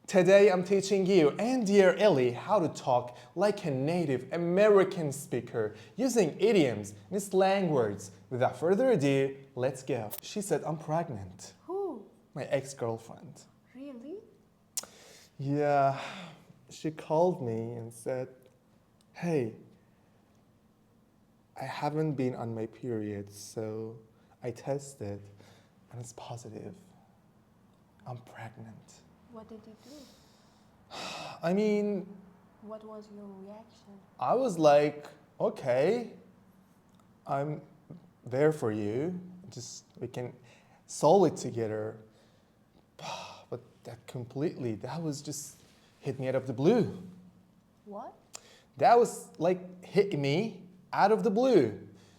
Today I'm teaching you and dear Ellie how to talk like a native American speaker using idioms and slang words. Without further ado, let's go. She said I'm pregnant. Who? My ex-girlfriend. Really? Yeah, she called me and said, hey, I haven't been on my period, so I tested and it's positive. I'm pregnant. What did you do? I mean, What was your reaction? I was like, okay, I'm there for you. Just we can solve it together. But that was just hit me out of the blue. What? That was like hit me out of the blue.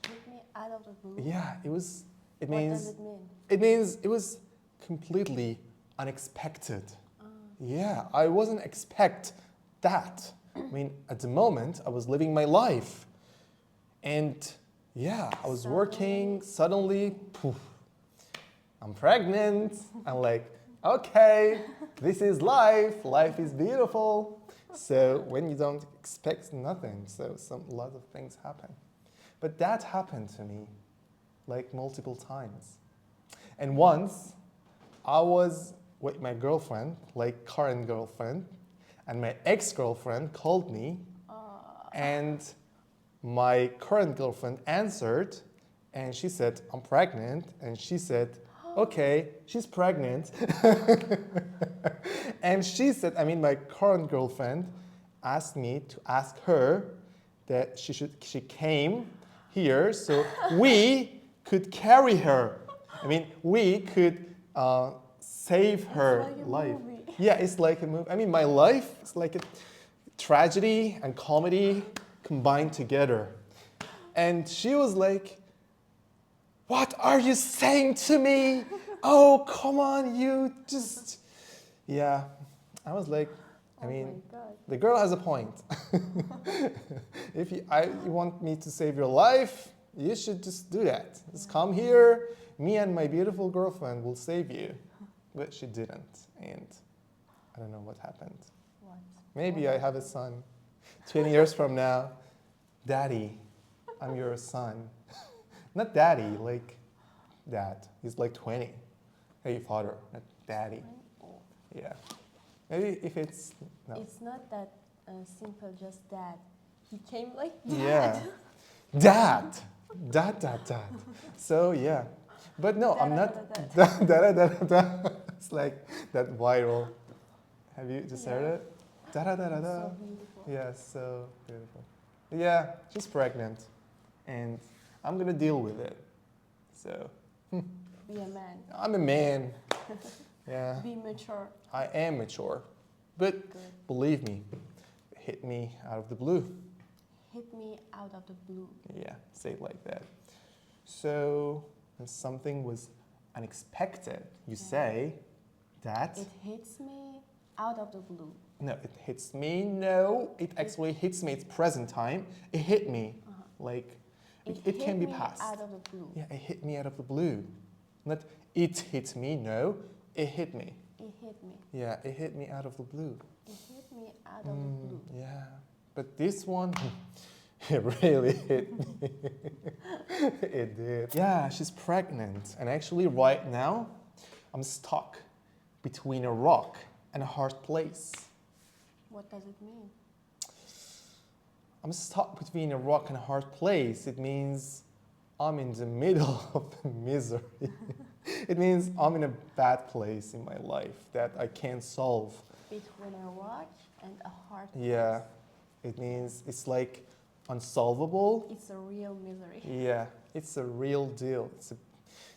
Hit me out of the blue? Yeah, it was. It What means. does it mean? It means it was completely unexpected. Yeah, I wasn't expect that. I mean, at the moment, I was living my life. And yeah, I was working, suddenly, poof, I'm pregnant. I'm like, okay, this is life. Life is beautiful. So when you don't expect nothing, a lot of things happen. But that happened to me like multiple times. And once I was with my girlfriend, like current girlfriend, and my ex-girlfriend called me, and my current girlfriend answered, and she said, I'm pregnant, and she said, okay, she's pregnant. And she said, my current girlfriend asked me to ask her that she came here so we could carry her. We could save her It's like a life. movie. Yeah, it's like a movie. My life is like a tragedy and comedy combined together. And she was like, what are you saying to me? Oh, come on, you just... Yeah, I was like, Oh my God. the girl has a point. If you want me to save your life, you should just do that. Just come here, me and my beautiful girlfriend will save you. But she didn't, and I don't know what happened. What? Maybe I have a son. 20 years from now, Daddy, I'm your son. Not Daddy, like Dad. He's like 20. Hey, father, not Daddy. Oh. Yeah. Maybe if it's... No. It's not that simple, just dad. He came like Yeah. Dad. Dad. So, yeah. But no, I'm not... Da. It's like that viral. Have you just heard it? Da. So beautiful. Yeah, so beautiful. Yeah, she's pregnant. And I'm going to deal with it. So... Be a man. I'm a man. Yeah. Be mature. I am mature. But Good. believe me, it hit me out of the blue. Hit me out of the blue. Yeah, say it like that. So, when something was unexpected, you say that... It hits me out of the blue. No, it hits me. No, it actually hits me. It's present time. It hit me. Like, it can be past. Out of the blue. Yeah, it hit me out of the blue. Not it hit me, no, it hit me. It hit me. Yeah, it hit me out of the blue. It hit me out of the blue. Yeah, but this one, it really hit me. It did. Yeah, she's pregnant. And actually right now, I'm stuck between a rock and a hard place. What does it mean? I'm stuck between a rock and a hard place. It means I'm in the middle of the misery. It means I'm in a bad place in my life that I can't solve. Between a rock and a hard place. Yeah, it means it's like unsolvable. It's a real misery. Yeah, it's a real deal. It's a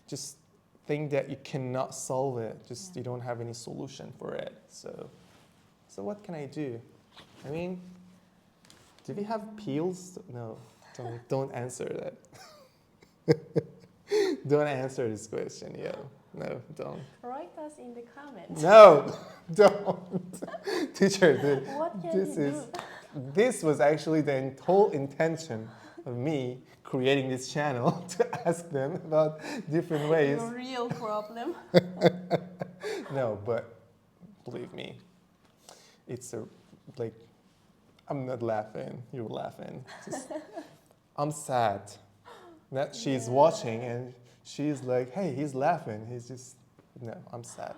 just thing that you cannot solve it. Just you don't have any solution for it. So what can I do? Do we have pills? No, don't answer that. Don't answer this question, yo. No, don't. Write us in the comments. No, don't. Teacher, What can you do? This was actually the whole intention of me creating this channel to ask them about different ways. Your real problem. No, but believe me, it's a, like, I'm not laughing, you're laughing. Just, I'm sad that she's watching and she's like, hey, he's laughing. He's just, no, I'm sad.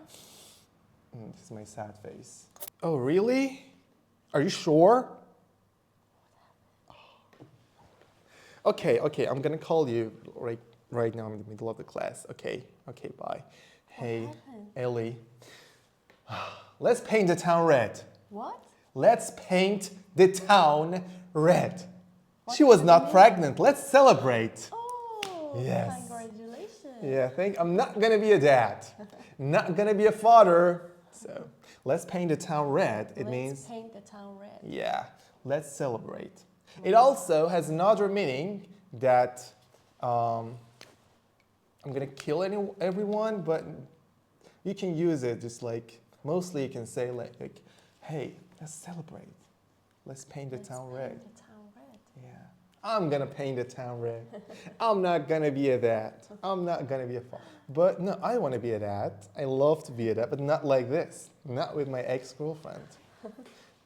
This is my sad face. Oh, really? Are you sure? Okay, I'm gonna call you right now in the middle of the class. Okay, bye. Hey, Ellie. Let's paint the town red. What? Let's paint the town red. What She was does it not mean? pregnant. Let's celebrate. Oh, Yes. congratulations. Yeah, I'm not gonna be a dad. Not gonna be a father. So let's paint the town red. It means, Let's paint the town red. yeah, let's celebrate. It also has another meaning that I'm gonna kill everyone, but you can use it just like, mostly you can say like hey, let's celebrate. Let's paint the town red. Paint the town red. Yeah, I'm gonna paint the town red. I'm not gonna be a dad. I'm not gonna be a father. But no, I want to be a dad. I love to be a dad, but not like this. Not with my ex-girlfriend.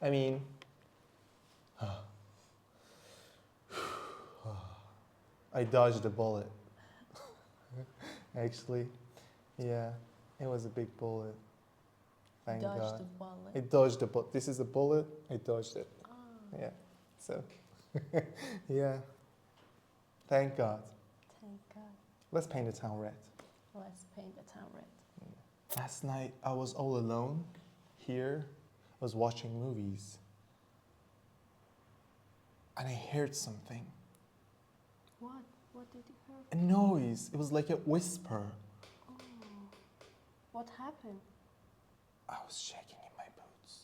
I mean, I dodged a bullet. Actually, yeah, it was a big bullet. Thank Dodge God. the bullet. I dodged the bullet. This is a bullet. I dodged it. Ah. Yeah. So, yeah. Thank God. Thank God. Let's paint the town red. Let's paint the town red. Last night I was all alone here. I was watching movies. And I heard something. What? What did you hear? A noise. It was like a whisper. Oh. What happened? I was shaking in my boots.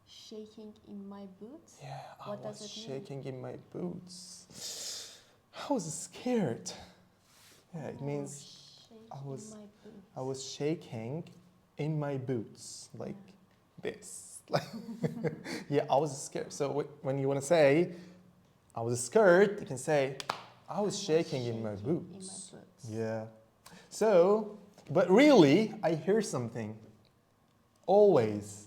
Shaking in my boots? Yeah, What I was does it mean? shaking in my boots. I was scared. Yeah, it means I was- in my boots. I was shaking in my boots like this. Yeah, I was scared. So when you want to say I was scared, you can say I was shaking in my boots. Yeah. So, but really, I hear something. Always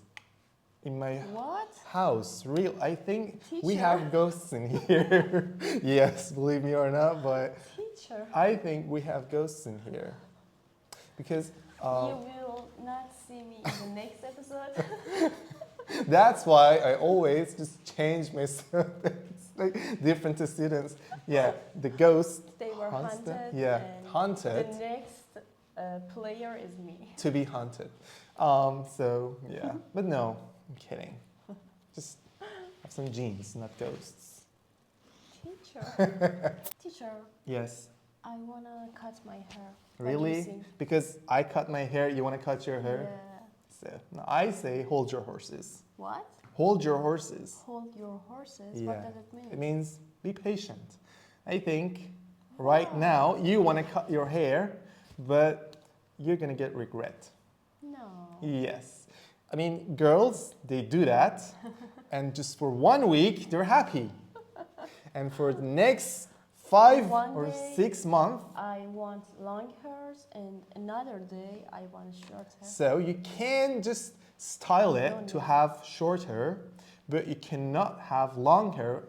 in my What? house. I think we Teacher. have ghosts in here. Yes, believe me or not, but Teacher. I think we have ghosts in here. Because You will not see me in the next episode. that's why I always just change my students, like different to students. Yeah, the ghost They were haunts them. haunted. Yeah, and haunted. The next player is me. To be haunted. So yeah, but no, I'm kidding. Just have some genes, not ghosts. Teacher. Teacher, Yes. I wanna cut my hair. What do you Really? think? Because I cut my hair, you want to cut your hair? Yeah. So no, I say hold your horses. What? Hold your horses. Hold your horses. Yeah. What does it mean? It means be patient. I think right now you want to cut your hair, but you're going to get regret. No. Yes. I mean, girls, they do that, and just for 1 week, they're happy. And for the next 5 One or day- 6 months, I want long hairs, and another day I want short hair. so you can just style it No, to no. have short hair, but you cannot have long hair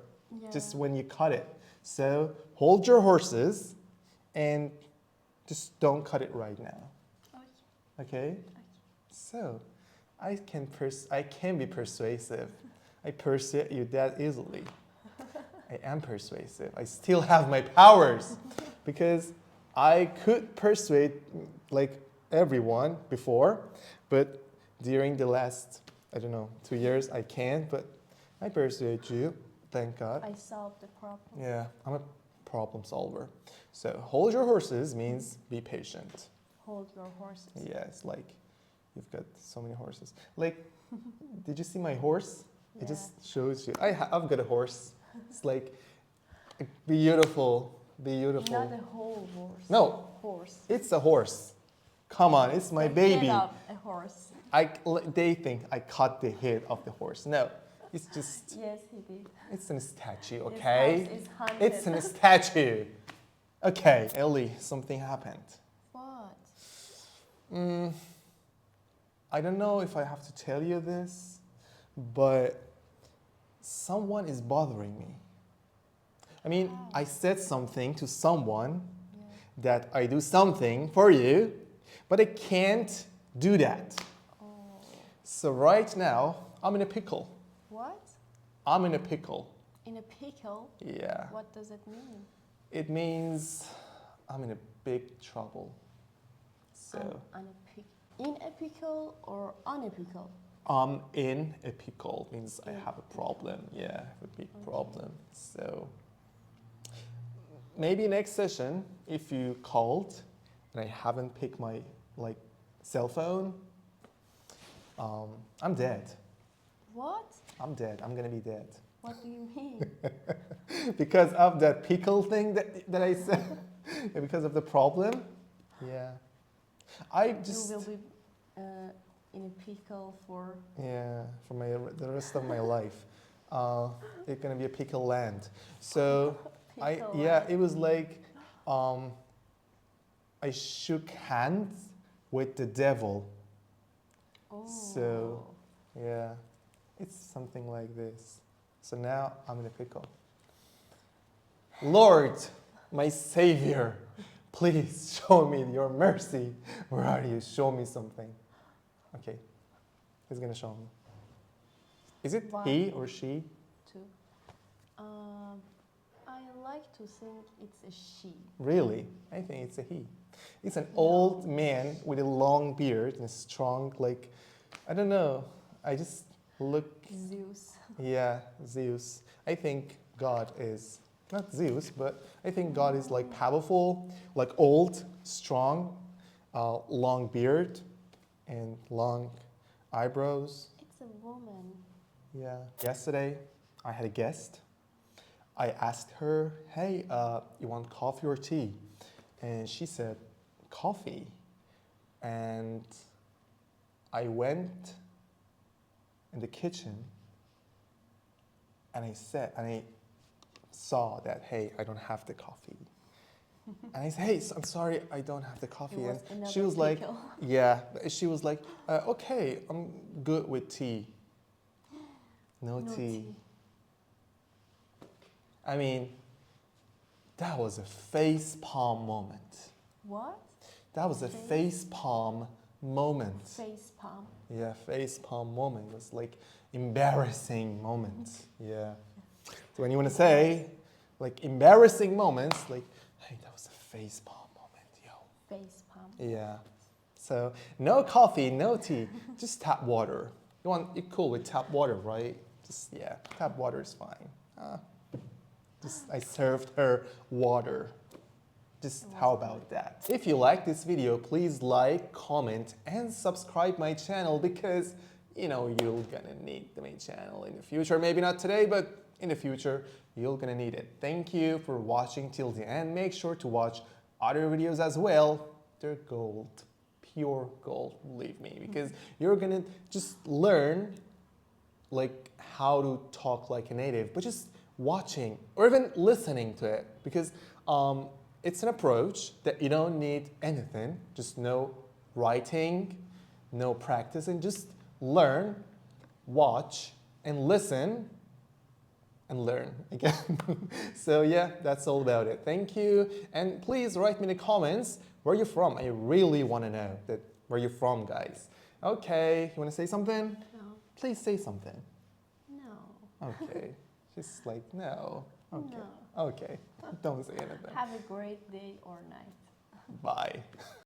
just Yeah. when you cut it. So hold your horses and just don't cut it right now. Okay? So I can be persuasive. I persuade you that easily. I am persuasive. I still have my powers because I could persuade like everyone before, but during the last, I don't know, 2 years I can't, but I persuade you, thank God. I solved the problem. Yeah, I'm a problem solver. So hold your horses means be patient. Hold your horses. Yes, like you've got so many horses. Like, did you see my horse? It Yeah. just shows you. I've got a horse. It's like a beautiful. Not a whole horse. No. Horse. It's a horse. Come on, it's my The baby. head of a horse. They think I cut the head of the horse. No, it's just, Yes, he did. it's a statue, His okay? house is haunted. It's a statue. Okay, Ellie, something happened. What? I don't know if I have to tell you this, but someone is bothering me. I mean, I said something to someone that I do something for you, but I can't do that. Oh. So right now, I'm in a pickle. What? I'm in a pickle. In a pickle? Yeah. What does it mean? It means I'm in a big trouble. So In a pickle or on a pickle? I'm in a pickle means I In have a pickle. problem. Yeah, I have a big problem. So maybe next session, if you called and I haven't picked my cell phone, I'm dead. What? I'm dead. I'm gonna be dead. What do you mean? Because of that pickle thing that I said. Yeah, because of the problem. Yeah. I just. You will be in a pickle for... Yeah, for the rest of my life. It's gonna be a pickle land. So it was like I shook hands with the devil. Oh. So yeah, it's something like this. So now I'm in a pickle. Lord, my Savior, please show me your mercy. Where are you? Show me something. Okay, he's gonna show me. Is it One. he or she? Two. I like to think it's a she. Really? I think it's a he. It's an old man with a long beard and strong, I don't know. I just look. Zeus. Yeah, Zeus. I think God is, not Zeus, but I think God is powerful, old, strong, long beard, and long eyebrows. It's a woman. Yeah. Yesterday, I had a guest. I asked her, hey, you want coffee or tea? And she said, coffee. And I went in the kitchen and I saw that, hey, I don't have the coffee. And I said, hey, I'm sorry, I don't have the coffee. And she was like, yeah, she was like, okay, I'm good with tea. No tea. I mean, that was a face palm moment. What? That was a face palm moment. Face palm. Yeah, face palm moment. It was embarrassing moment. Yeah. So when you want to say embarrassing moments, hey, that was a face palm moment, yo. Face palm. Yeah. So no coffee, no tea, just tap water. You're cool with tap water, right? Tap water is fine. I served her water. How about that? If you like this video, please like, comment, and subscribe my channel because, you're gonna need my channel in the future. Maybe not today, but in the future, you're gonna need it. Thank you for watching till the end. Make sure to watch other videos as well. They're gold, pure gold, believe me, because you're gonna just learn how to talk like a native, but just watching or even listening to it, because it's an approach that you don't need anything, just no writing, no practice, and just learn, watch, and listen, and learn again. So yeah, that's all about it. Thank you, and please write me in the comments where you're from. I really want to know where you're from, guys. Okay, you want to say something? No. Please say something. No. Okay. Just no. Okay. No. Okay. Don't say anything. Have a great day or night. Bye.